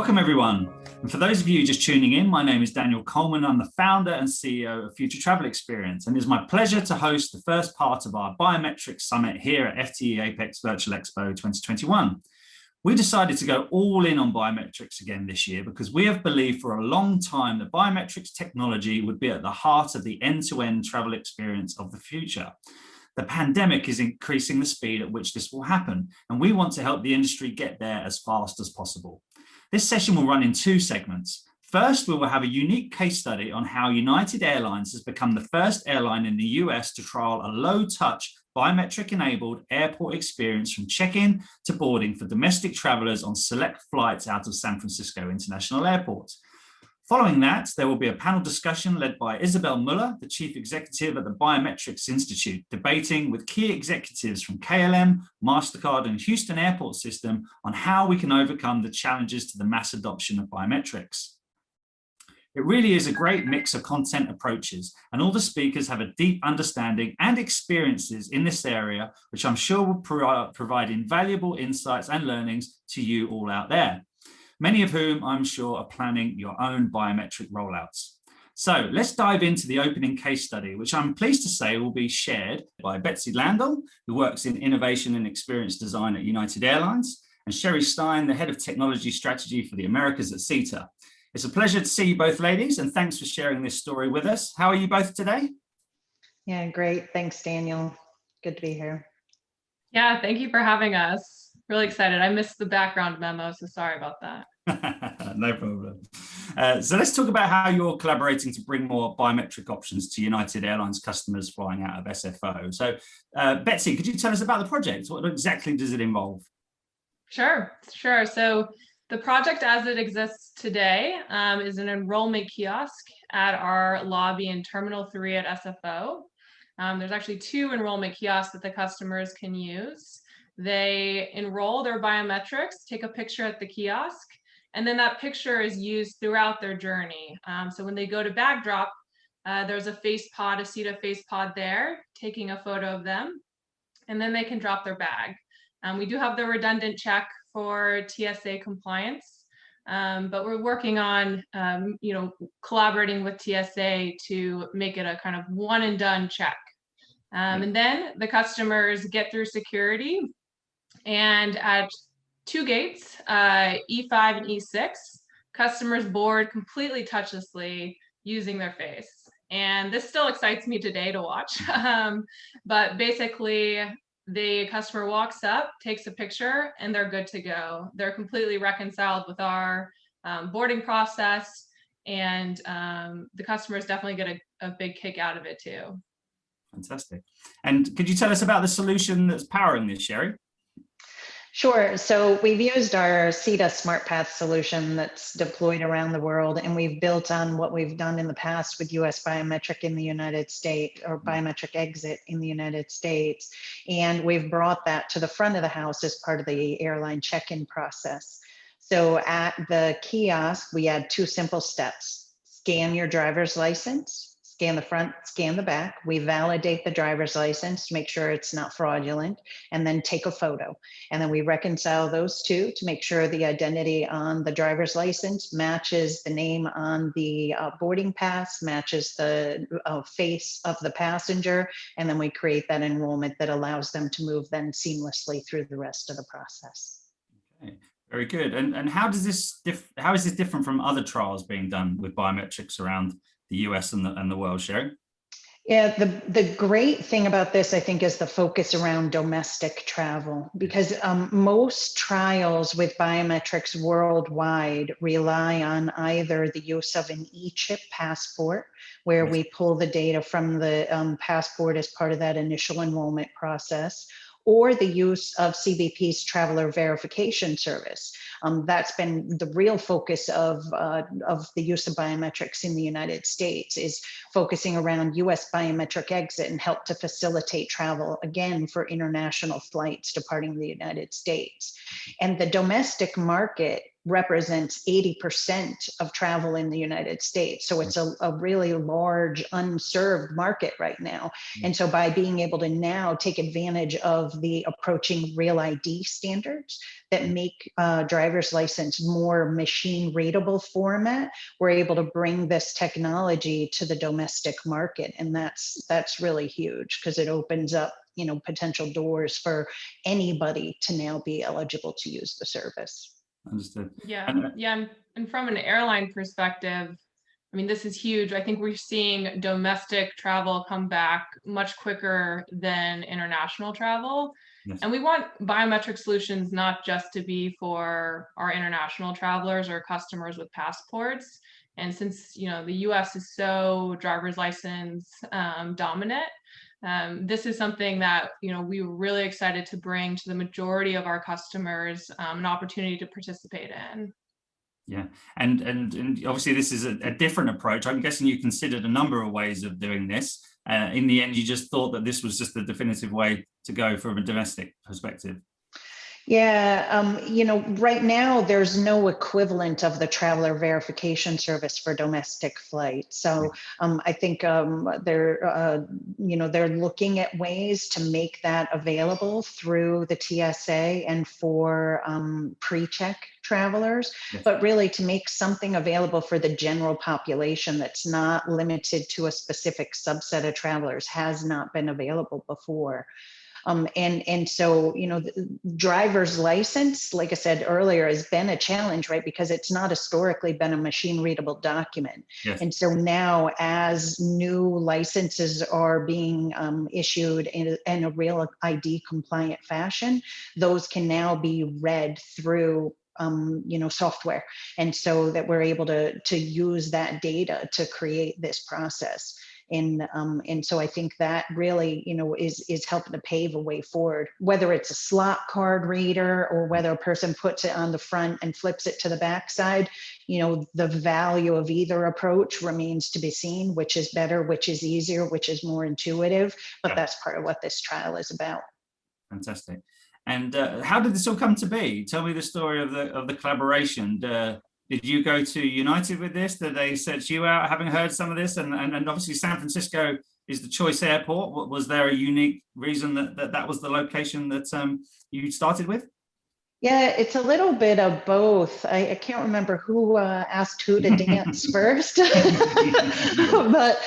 Welcome everyone. And for those of you just tuning in, my name is Daniel Coleman. I'm the founder and CEO of Future Travel Experience, and it's my pleasure to host the first part of our Biometrics Summit here at FTE APEX Virtual Expo 2021. We decided to go all in on biometrics again this year because we have believed for a long time that biometrics technology would be at the heart of the end-to-end travel experience of the future. The pandemic is increasing the speed at which this will happen, and we want to help the industry get there as fast as possible. This session will run in two segments. First, we will have a unique case study on how United Airlines has become the first airline in the US to trial a low-touch, biometric-enabled airport experience from check-in to boarding for domestic travelers on select flights out of San Francisco International Airport. Following that, there will be a panel discussion led by Isabel Muller, the Chief Executive at the Biometrics Institute, debating with key executives from KLM, Mastercard, and Houston Airport System on how we can overcome the challenges to the mass adoption of biometrics. It really is a great mix of content approaches, and all the speakers have a deep understanding and experiences in this area, which I'm sure will provide invaluable insights and learnings to you all out there, many of whom I'm sure are planning your own biometric rollouts. So let's dive into the opening case study, which I'm pleased to say will be shared by Betsy Landoll, who works in innovation and experience design at United Airlines, and Sherry Stein, the head of technology strategy for the Americas at SITA. It's a pleasure to see you both, ladies, and thanks for sharing this story with us. How are you both today? Yeah, great. Thanks, Daniel. Good to be here. Yeah, thank you for having us. Really excited. I missed the background memo, so sorry about that. No problem. So let's talk about how you're collaborating to bring more biometric options to United Airlines customers flying out of SFO. So Betsy, could you tell us about the project? What exactly does it involve? Sure. So the project as it exists today is an enrollment kiosk at our lobby in Terminal 3 at SFO. There's actually two enrollment kiosks that the customers can use. They enroll their biometrics, take a picture at the kiosk, and then that picture is used throughout their journey. So when they go to bag drop, there's a face pod, a SITA face pod there, taking a photo of them, and then they can drop their bag. We do have the redundant check for TSA compliance, but we're working on, collaborating with TSA to make it a kind of one and done check. And then the customers get through security, and at two gates, E5 and E6, customers board completely touchlessly using their face. And this still excites me today to watch. But basically, the customer walks up, takes a picture, and they're good to go. They're completely reconciled with our boarding process, and the customers definitely get a big kick out of it too. Fantastic. And could you tell us about the solution that's powering this, Sherry? Sure. So we've used our SITA SmartPath solution that's deployed around the world, and we've built on what we've done in the past with US biometric in the United States, or biometric exit in the United States. And we've brought that to the front of the house as part of the airline check-in process. So at the kiosk, we had two simple steps: scan your driver's license, scan the front, scan the back. We validate the driver's license to make sure it's not fraudulent, and then take a photo. And then we reconcile those two to make sure the identity on the driver's license matches the name on the boarding pass, matches the face of the passenger, and then we create that enrollment that allows them to move then seamlessly through the rest of the process. Okay. Very good. And how is this different from other trials being done with biometrics around the US and the world, Sherry? Yeah, the great thing about this, I think, is the focus around domestic travel, because most trials with biometrics worldwide rely on either the use of an e-chip passport, where we pull the data from the passport as part of that initial enrollment process, or the use of CBP's traveler verification service. That's been the real focus of the use of biometrics in the United States, is focusing around US biometric exit and help to facilitate travel, again, for international flights departing the United States. And the domestic market represents 80% of travel in the United States. So it's a really large unserved market right now. And so by being able to now take advantage of the approaching Real ID standards that make driver's license more machine readable format, we're able to bring this technology to the domestic market. And that's really huge, because it opens up, you know, potential doors for anybody to now be eligible to use the service. Understood. Yeah, and from an airline perspective, I mean, this is huge. I think we're seeing domestic travel come back much quicker than international travel. Yes. And we want biometric solutions not just to be for our international travelers or customers with passports. And since, you know, the US is so driver's license dominant, this is something that, you know, we were really excited to bring to the majority of our customers an opportunity to participate in. Yeah, and obviously this is a different approach. I'm guessing you considered a number of ways of doing this. In the end, you just thought that this was just the definitive way to go from a domestic perspective. Yeah, you know, right now there's no equivalent of the traveler verification service for domestic flights. So I think they're, you know, they're looking at ways to make that available through the TSA and for pre-check travelers, but really to make something available for the general population that's not limited to a specific subset of travelers has not been available before. And so, you know, the driver's license, like I said earlier, has been a challenge, right? Because it's not historically been a machine readable document. Yes. And so now, as new licenses are being issued in a Real ID compliant fashion, those can now be read through you know, software. And so that we're able to use that data to create this process. And so I think that really, you know, is helping to pave a way forward, whether it's a slot card reader or whether a person puts it on the front and flips it to the backside. You know, the value of either approach remains to be seen, which is better, which is easier, which is more intuitive, but that's part of what this trial is about. Fantastic. And how did this all come to be? Tell me the story of the collaboration. Did you go to United with this? Did they search you out, having heard some of this? And obviously San Francisco is the choice airport. Was there a unique reason that was the location that you started with? Yeah, it's a little bit of both. I can't remember who asked who to dance first, but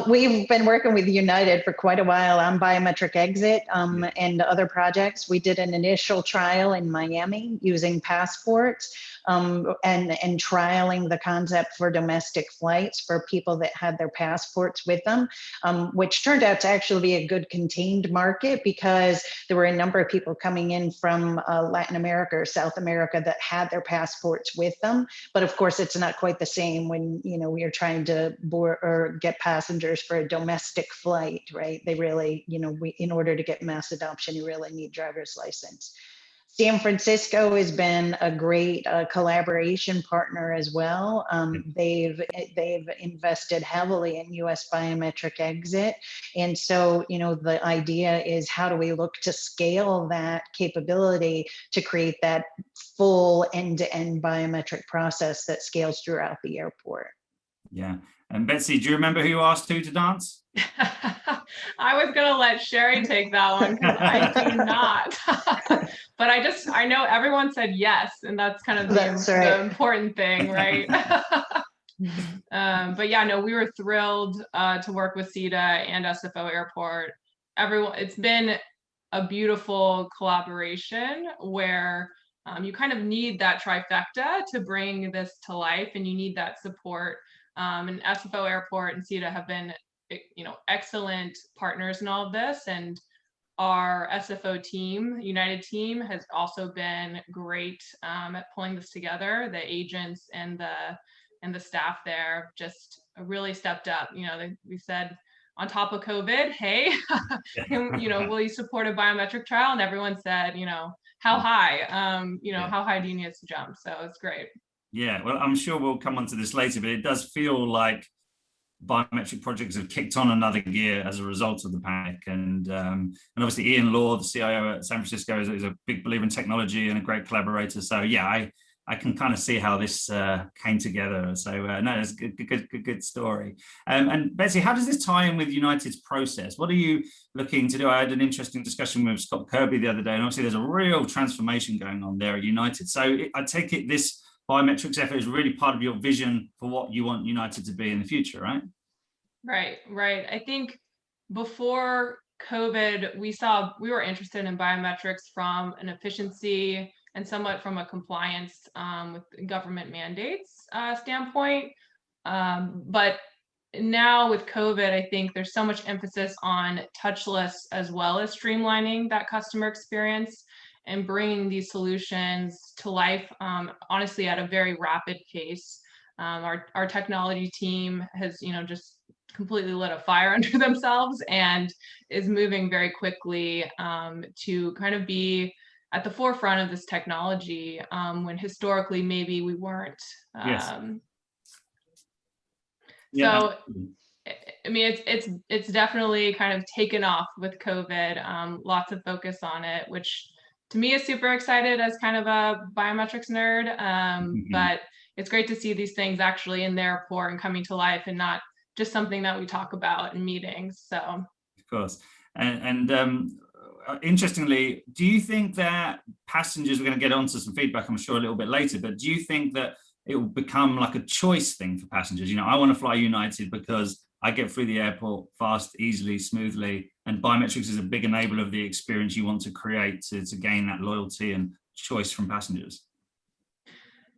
we've been working with United for quite a while on biometric exit and other projects. We did an initial trial in Miami using passports and trialing the concept for domestic flights for people that had their passports with them, which turned out to actually be a good contained market because there were a number of people coming in from Latin America or South America that had their passports with them. But of course, it's not quite the same when, you know, you're trying to board or get passengers for a domestic flight, right? They really, you know, in order to get mass adoption, you really need driver's license. San Francisco has been a great collaboration partner as well. They've invested heavily in US biometric exit. And so, you know, the idea is how do we look to scale that capability to create that full end-to-end biometric process that scales throughout the airport? Yeah. And Betsy, do you remember who asked who to dance? I was going to let Sherry take that one because I do not. But I know everyone said yes, and that's kind of the important thing, right? But yeah, no, we were thrilled to work with SITA and SFO Airport. It's been a beautiful collaboration where you kind of need that trifecta to bring this to life, and you need that support. And SFO Airport and SITA have been, you know, excellent partners in all of this, and our SFO team, United team, has also been great at pulling this together. The agents and the staff there just really stepped up. You know, we said on top of COVID, hey, you know, will you support a biometric trial? And everyone said, you know, how high? You know, how high do you need us to jump? So it's great. Yeah, well, I'm sure we'll come onto this later, but it does feel like biometric projects have kicked on another gear as a result of the pandemic. And obviously Ian Law, the CIO at San Francisco, is a big believer in technology and a great collaborator. So yeah, I can kind of see how this came together. So no, it's a good story. And Betsy, how does this tie in with United's process? What are you looking to do? I had an interesting discussion with Scott Kirby the other day, and obviously there's a real transformation going on there at United. So I take it this biometrics effort is really part of your vision for what you want United to be in the future, right? Right. I think before COVID, we were interested in biometrics from an efficiency and somewhat from a compliance with government mandates standpoint. But now with COVID, I think there's so much emphasis on touchless as well as streamlining that customer experience and bringing these solutions to life, honestly, at a very rapid pace. Our technology team has, just completely lit a fire under themselves and is moving very quickly to kind of be at the forefront of this technology when historically maybe we weren't. Yes. So, I mean, it's definitely kind of taken off with COVID. Lots of focus on it, which to me is super excited as kind of a biometrics nerd. But it's great to see these things actually in the airport and coming to life, and not just something that we talk about in meetings. So, of course. And interestingly, do you think that passengers, we're going to get onto some feedback, I'm sure, a little bit later, but do you think that it will become like a choice thing for passengers? I want to fly United because I get through the airport fast, easily, smoothly, and biometrics is a big enabler of the experience you want to create to gain that loyalty and choice from passengers.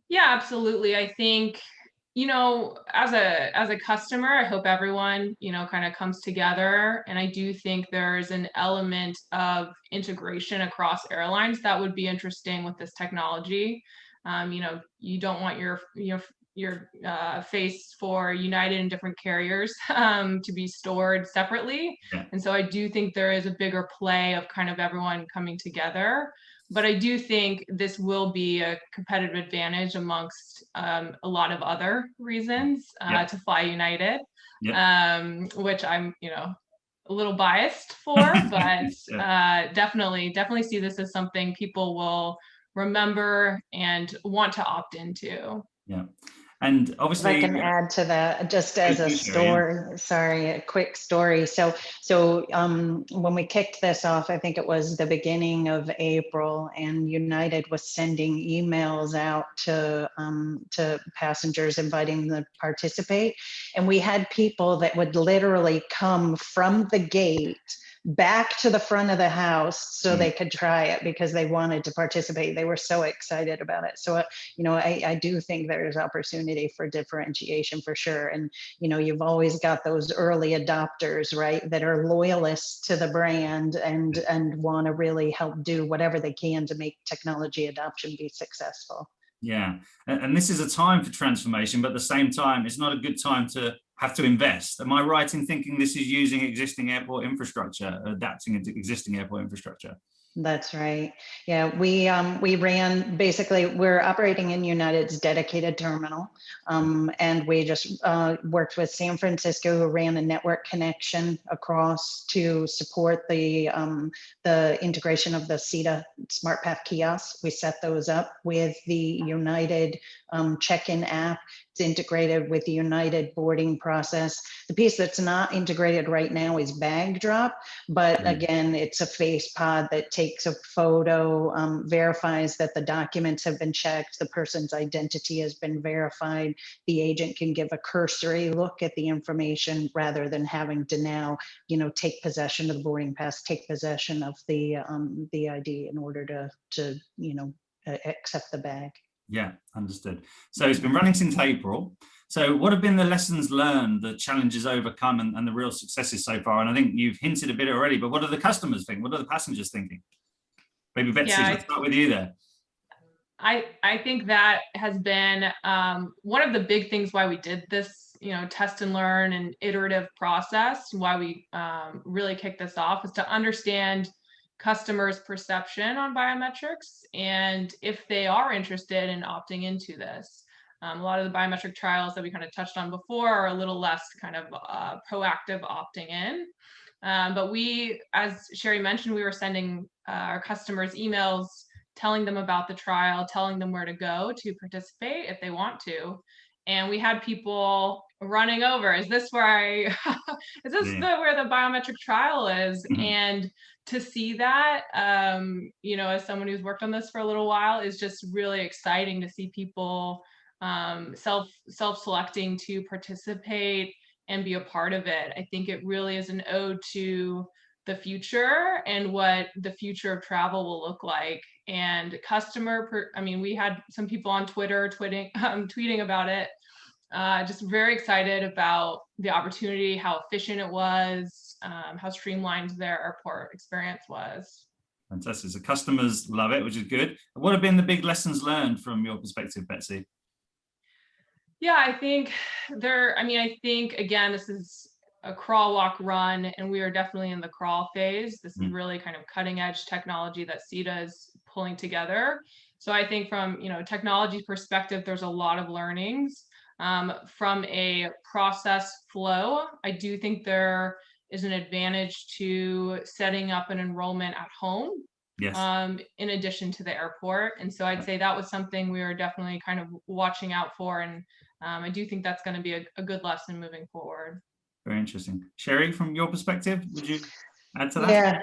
Yeah, absolutely. I think, as a customer, I hope everyone, kind of comes together. And I do think there's an element of integration across airlines that would be interesting with this technology. You don't want your face for United and different carriers to be stored separately. Yeah. And so I do think there is a bigger play of kind of everyone coming together. But I do think this will be a competitive advantage amongst a lot of other reasons to fly United, which I'm, a little biased for, but definitely see this as something people will remember and want to opt into. Yeah. And obviously, if I can add to that, just as a story, a quick story. So when we kicked this off, I think it was the beginning of April, and United was sending emails out to passengers inviting them to participate. And we had people that would literally come from the gate back to the front of the house so they could try it because they wanted to participate. They were so excited about it. So, I do think there's opportunity for differentiation for sure. And, you've always got those early adopters, right, that are loyalists to the brand and want to really help do whatever they can to make technology adoption be successful. Yeah. And this is a time for transformation, but at the same time, it's not a good time to have to invest. Am I right in thinking this is using existing airport infrastructure, adapting into existing airport infrastructure? That's right. Yeah, we ran, basically, we're operating in United's dedicated terminal, and we just worked with San Francisco, who ran a network connection across to support the integration of the SITA SmartPath kiosks. We set those up with the United check-in app. It's integrated with the United boarding process. The piece that's not integrated right now is bag drop, but again, it's a face pod that takes a photo, verifies that the documents have been checked, the person's identity has been verified. The agent can give a cursory look at the information rather than having to now, take possession of the boarding pass, take possession of the ID in order to accept the bag. Yeah, understood. So it's been running since April. So what have been the lessons learned, the challenges overcome, and the real successes so far? And I think you've hinted a bit already, but what do the customers think? What are the passengers thinking? Maybe Betsy, let's start with you there. I think that has been one of the big things why we did this, test and learn and iterative process, why we really kicked this off, is to understand customers' perception on biometrics and if they are interested in opting into this. A lot of the biometric trials that we kind of touched on before are a little less kind of proactive opting in. But we, as Sherry mentioned, we were sending our customers emails telling them about the trial, telling them where to go to participate if they want to. And we had people running over, is this where is this where the biometric trial is? And to see that, as someone who's worked on this for a little while, is just really exciting to see people self-selecting to participate and be a part of it. I think it really is an ode to the future and what the future of travel will look like. And we had some people on Twitter tweeting about it. Just very excited about the opportunity, how efficient it was, how streamlined their airport experience was. Fantastic. So customers love it, which is good. What have been the big lessons learned from your perspective, Betsy? Yeah, I think again, this is a crawl, walk, run, and we are definitely in the crawl phase. This is really kind of cutting edge technology that SITA is pulling together. So I think from technology perspective, there's a lot of learnings. From a process flow, I do think there is an advantage to setting up an enrollment at home. Yes. In addition to the airport. And so I'd say that was something we were definitely kind of watching out for. And I do think that's going to be a good lesson moving forward. Very interesting. Sherry, from your perspective, would you add to that? Yeah,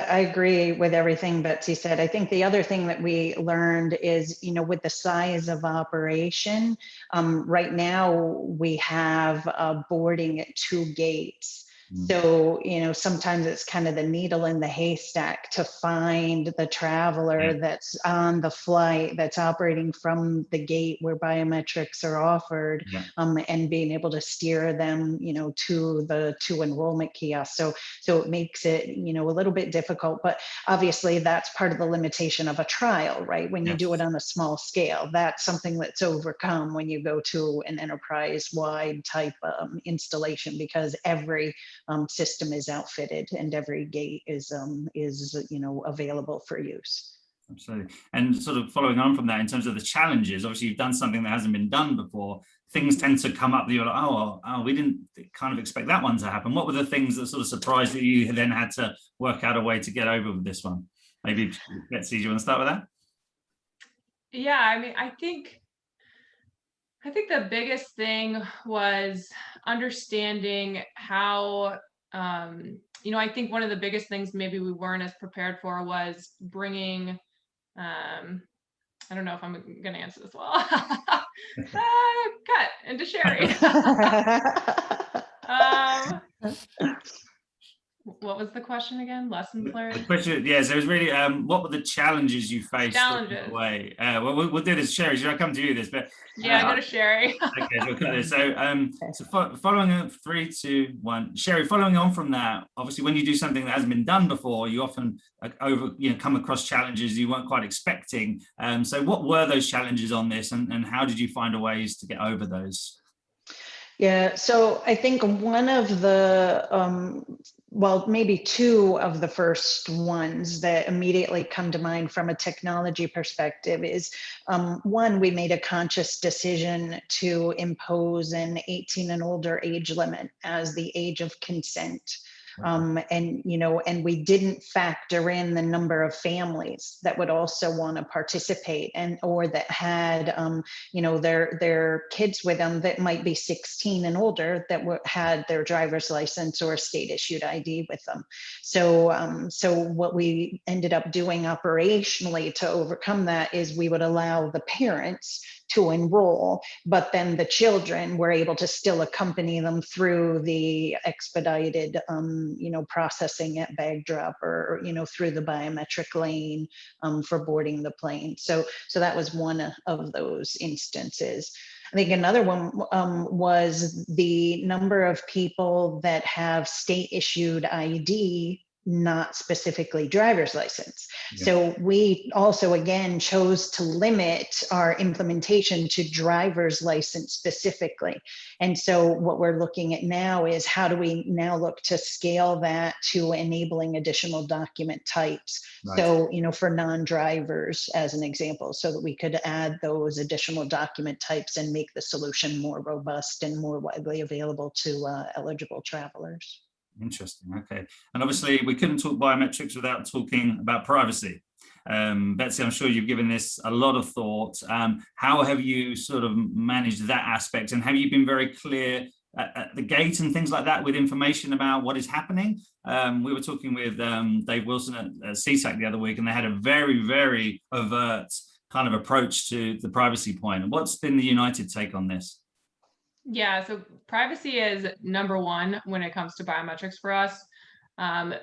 I agree with everything Betsy said. I think the other thing that we learned is, with the size of operation, right now we have boarding at 2 gates. So, sometimes it's kind of the needle in the haystack to find the traveler that's on the flight, that's operating from the gate where biometrics are offered, and being able to steer them, to enrollment kiosks. So it makes it, a little bit difficult, but obviously that's part of the limitation of a trial, right? When you do it on a small scale, that's something that's overcome when you go to an enterprise-wide type installation, because every system is outfitted and every gate is available for use. Absolutely. And sort of following on from that, in terms of the challenges, obviously you've done something that hasn't been done before. Things tend to come up that you're like, oh, we didn't kind of expect that one to happen. What were the things that sort of surprised that you then had to work out a way to get over with this one? Maybe Betsy, do you want to start with that? Yeah, I think the biggest thing was understanding how, I think one of the biggest things maybe we weren't as prepared for was bringing, I don't know if I'm going to answer this well. Cut into Sherry. What was the question again? Lessons learned? The question, so it was really, what were the challenges you faced along the way? Well, we'll do this, Sherry. Should I come to you this? But go to Sherry. Okay, we'll cut this. So following up, 3, 2, 1. Sherry, following on from that, obviously, when you do something that hasn't been done before, you often come across challenges you weren't quite expecting. So what were those challenges on this, and how did you find ways to get over those? Yeah, so I think one of the, maybe 2 of the first ones that immediately come to mind from a technology perspective is, one, we made a conscious decision to impose an 18 and older age limit as the age of consent. And we didn't factor in the number of families that would also want to participate or that had, their kids with them that might be 16 and older that had their driver's license or state issued ID with them. So what we ended up doing operationally to overcome that is we would allow the parents to enroll, but then the children were able to still accompany them through the expedited, processing at bag drop or, through the biometric lane for boarding the plane. So that was one of those instances. I think another one was the number of people that have state issued ID, not specifically driver's license. Yeah. So we also, again, chose to limit our implementation to driver's license specifically. And so what we're looking at now is how do we now look to scale that to enabling additional document types. Right. So, for non-drivers as an example, so that we could add those additional document types and make the solution more robust and more widely available to eligible travelers. Interesting. Okay. And obviously we couldn't talk biometrics without talking about privacy. Betsy, I'm sure you've given this a lot of thought. How have you sort of managed that aspect, and have you been very clear at the gate and things like that with information about what is happening? We were talking with Dave Wilson at CSAC the other week, and they had a very, very overt kind of approach to the privacy point. What's been the United take on this? Yeah, so privacy is number one when it comes to biometrics for us. The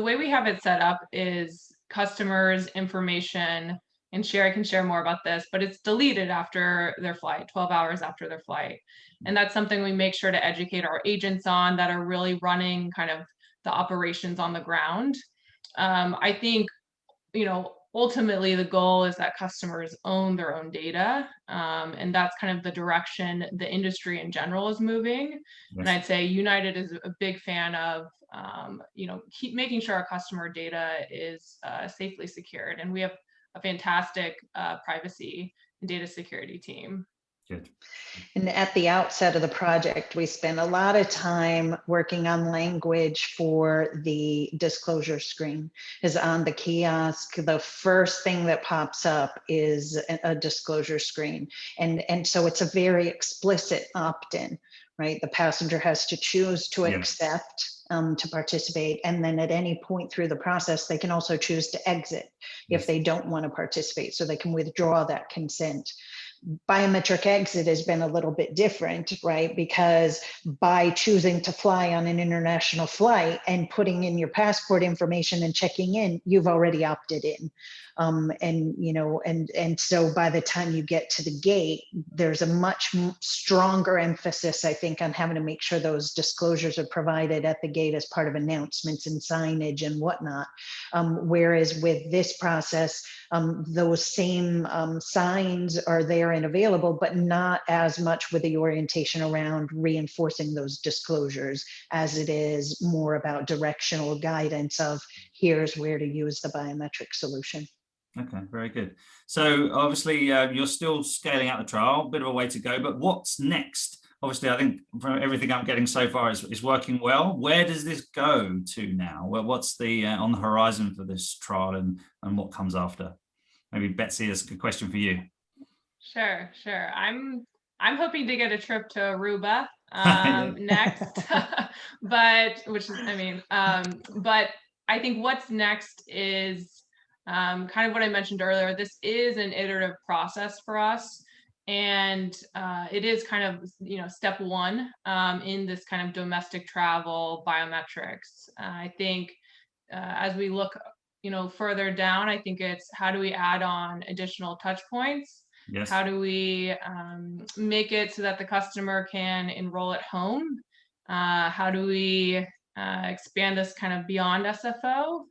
way we have it set up is customers' information, and Sherry can share more about this, but it's deleted after their flight, 12 hours after their flight. And that's something we make sure to educate our agents on that are really running kind of the operations on the ground. I think, ultimately the goal is that customers own their own data. And that's kind of the direction the industry in general is moving. Yes. And I'd say United is a big fan of, keep making sure our customer data is safely secured. And we have a fantastic privacy and data security team. Good. And at the outset of the project, we spent a lot of time working on language for the disclosure screen. Is on the kiosk, the first thing that pops up is a disclosure screen. And so it's a very explicit opt-in, right? The passenger has to choose to accept to participate. And then at any point through the process, they can also choose to exit if they don't want to participate, so they can withdraw that consent. Biometric exit has been a little bit different, right? Because by choosing to fly on an international flight and putting in your passport information and checking in, you've already opted in. And so by the time you get to the gate, there's a much stronger emphasis, I think, on having to make sure those disclosures are provided at the gate as part of announcements and signage and whatnot. Whereas with this process, those same signs are there and available, but not as much with the orientation around reinforcing those disclosures as it is more about directional guidance of here's where to use the biometric solution. Okay, very good. So obviously you're still scaling out the trial, a bit of a way to go, but what's next? Obviously, I think from everything I'm getting so far is working well. Where does this go to now? Well, what's the on the horizon for this trial, and what comes after? Maybe Betsy, that's a good question for you. Sure. I'm hoping to get a trip to Aruba next, but I think what's next is kind of what I mentioned earlier. This is an iterative process for us, and it is kind of step one in this kind of domestic travel biometrics. I think as we look further down, I think it's how do we add on additional touch points? Yes. How do we make it so that the customer can enroll at home? How do we expand this kind of beyond SFO?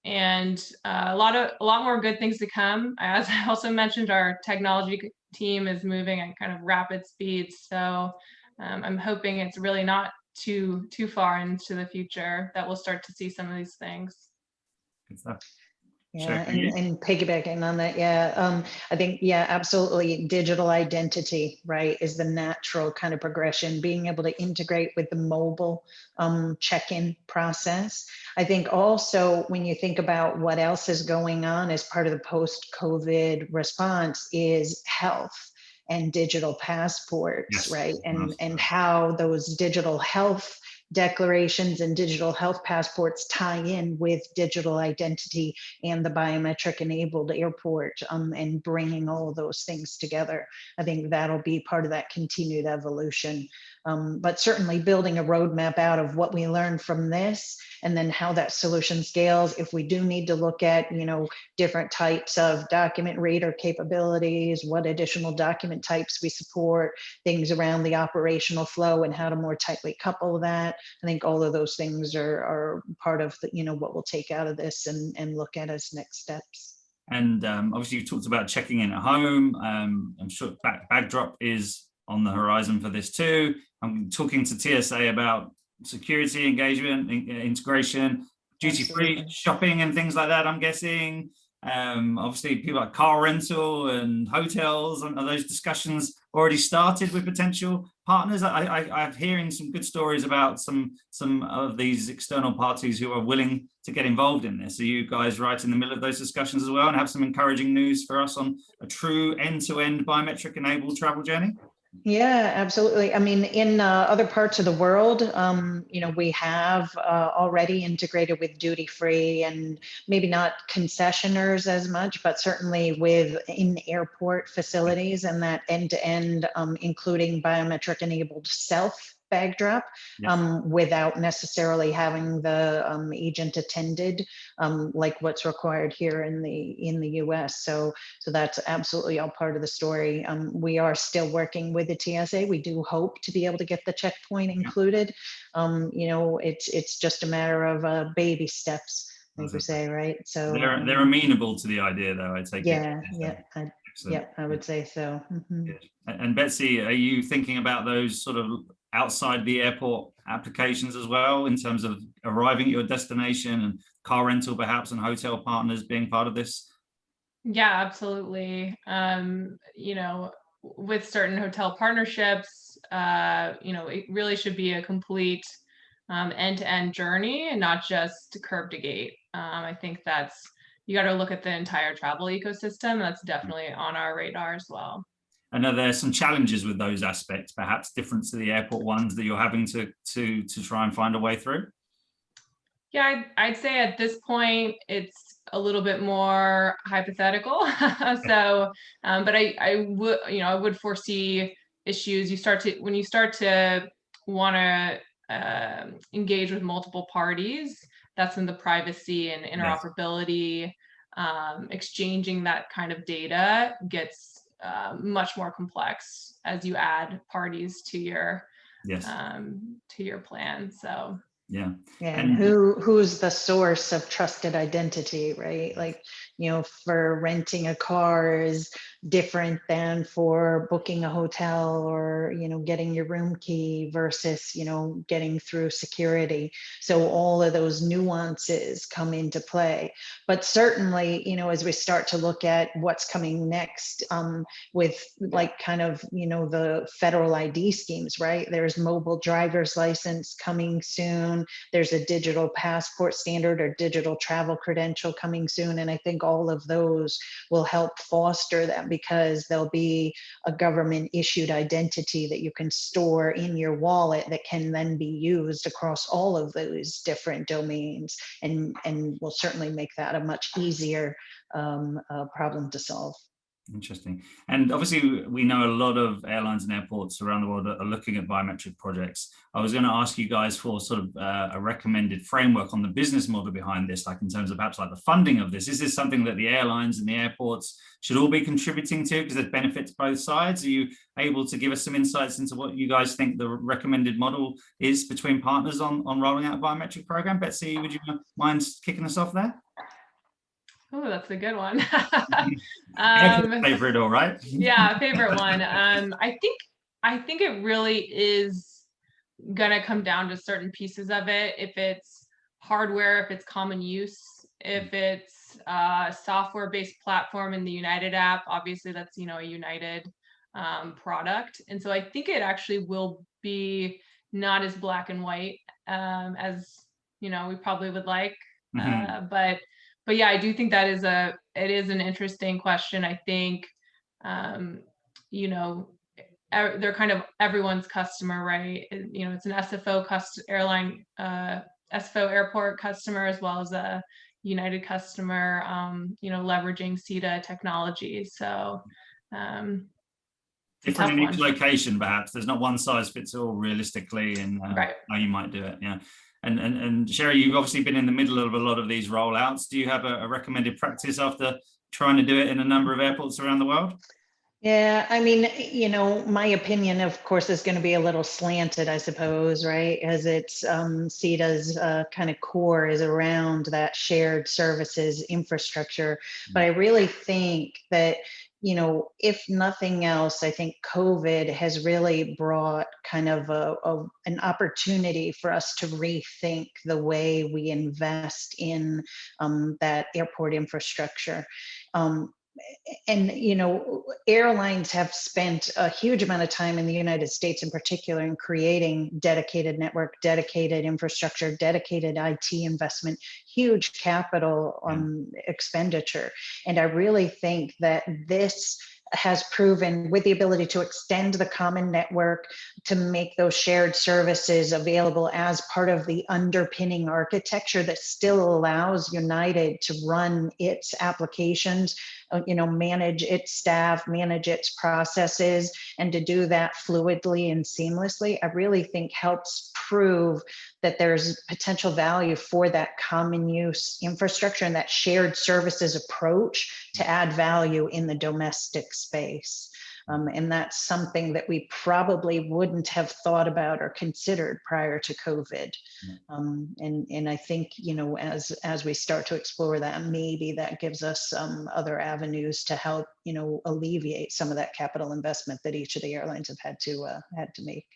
And a lot more good things to come. As I also mentioned, our technology team is moving at kind of rapid speed. So I'm hoping it's really not too far into the future that we'll start to see some of these things. Good stuff. Yeah, and piggybacking on that, I think, absolutely. Digital identity, right, is the natural kind of progression, being able to integrate with the mobile check-in process. I think also when you think about what else is going on as part of the post-COVID response is health and digital passports, right? And how those digital health declarations and digital health passports tie in with digital identity and the biometric-enabled airport, and bringing all of those things together. I think that'll be part of that continued evolution. But certainly building a roadmap out of what we learned from this, and then how that solution scales. If we do need to look at, different types of document reader capabilities, what additional document types we support, things around the operational flow and how to more tightly couple that. I think all of those things are part of the, what we'll take out of this and look at as next steps. And obviously you talked about checking in at home. I'm sure bag drop is on the horizon for this too. I'm talking to TSA about security engagement, integration, duty-free shopping and things like that, I'm guessing. Obviously people like car rental and hotels, and are those discussions already started with potential partners? I'm hearing some good stories about some of these external parties who are willing to get involved in this. Are you guys right in the middle of those discussions as well, and have some encouraging news for us on a true end-to-end biometric-enabled travel journey? Yeah, absolutely. I mean, in other parts of the world, we have already integrated with duty free, and maybe not concessioners as much, but certainly with in-airport facilities, and that end-to-end, including biometric enabled self bag drop, without necessarily having the agent attended, like what's required here in the US. So that's absolutely all part of the story. We are still working with the TSA. We do hope to be able to get the checkpoint included. It's just a matter of baby steps, like we say, right? So they're amenable to the idea, though, I take it. I would say so. Mm-hmm. And Betsy, are you thinking about those sort of outside the airport applications as well, in terms of arriving at your destination and car rental perhaps, and hotel partners being part of this? Yeah, absolutely. With certain hotel partnerships, it really should be a complete end-to-end journey and not just curb to gate. I think you got to look at the entire travel ecosystem. That's definitely on our radar as well. And are there some challenges with those aspects, perhaps different to the airport ones, that you're having to try and find a way through? Yeah, I'd say at this point it's a little bit more hypothetical. So, but I would foresee issues. When you start to want to engage with multiple parties, that's when the privacy and interoperability, exchanging that kind of data gets much more complex as you add parties to your plan. So and who's the source of trusted identity, right? Like, for renting a car is different than for booking a hotel, or getting your room key versus getting through security. So all of those nuances come into play. But certainly, as we start to look at what's coming next, with like kind of the federal ID schemes, right? There's mobile driver's license coming soon. There's a digital passport standard or digital travel credential coming soon, and I think all of those will help foster that, because there'll be a government issued identity that you can store in your wallet that can then be used across all of those different domains, and will certainly make that a much easier problem to solve. Interesting. And obviously we know a lot of airlines and airports around the world are looking at biometric projects. I was going to ask you guys for sort of a recommended framework on the business model behind this, like in terms of perhaps like the funding of this. Is this something that the airlines and the airports should all be contributing to, because there's benefits both sides? Are you able to give us some insights into what you guys think the recommended model is between partners on rolling out a biometric program? Betsy, would you mind kicking us off there? Oh, that's a good one. Favorite, all right? Yeah, favorite one. I think it really is gonna come down to certain pieces of it. If it's hardware, if it's common use, if it's a software-based platform in the United app, obviously that's a United product. And so I think it actually will be not as black and white as we probably would like. But yeah, I do think it is an interesting question. I think, they're kind of everyone's customer, right? It's an SFO airline, SFO airport customer, as well as a United customer, leveraging SITA technology. So different in each location, perhaps. There's not one size fits all realistically, and how you might do it. Yeah. And Sherry, you've obviously been in the middle of a lot of these rollouts. Do you have a recommended practice after trying to do it in a number of airports around the world? Yeah, I mean, my opinion, of course, is going to be a little slanted, I suppose, right? As it's SITA's kind of core is around that shared services infrastructure. But I really think that, if nothing else, I think COVID has really brought kind of an opportunity for us to rethink the way we invest in that airport infrastructure. And, airlines have spent a huge amount of time in the United States in particular in creating dedicated network, dedicated infrastructure, dedicated IT investment, huge capital expenditure. And I really think that this has proven, with the ability to extend the common network, to make those shared services available as part of the underpinning architecture that still allows United to run its applications, manage its staff, manage its processes, and to do that fluidly and seamlessly, I really think helps prove that there's potential value for that common use infrastructure and that shared services approach to add value in the domestic space. And that's something that we probably wouldn't have thought about or considered prior to COVID. And I think, as we start to explore that, maybe that gives us some other avenues to help, alleviate some of that capital investment that each of the airlines have had to make.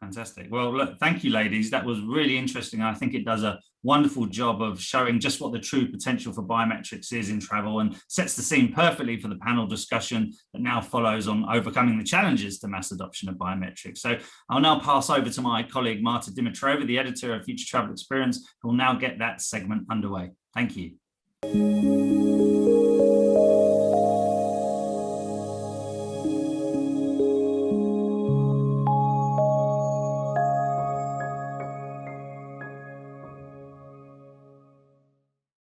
Fantastic. Well, look, thank you, ladies. That was really interesting. I think it does a wonderful job of showing just what the true potential for biometrics is in travel, and sets the scene perfectly for the panel discussion that now follows on overcoming the challenges to mass adoption of biometrics. So I'll now pass over to my colleague, Marta Dimitrova, the editor of Future Travel Experience, who will now get that segment underway. Thank you.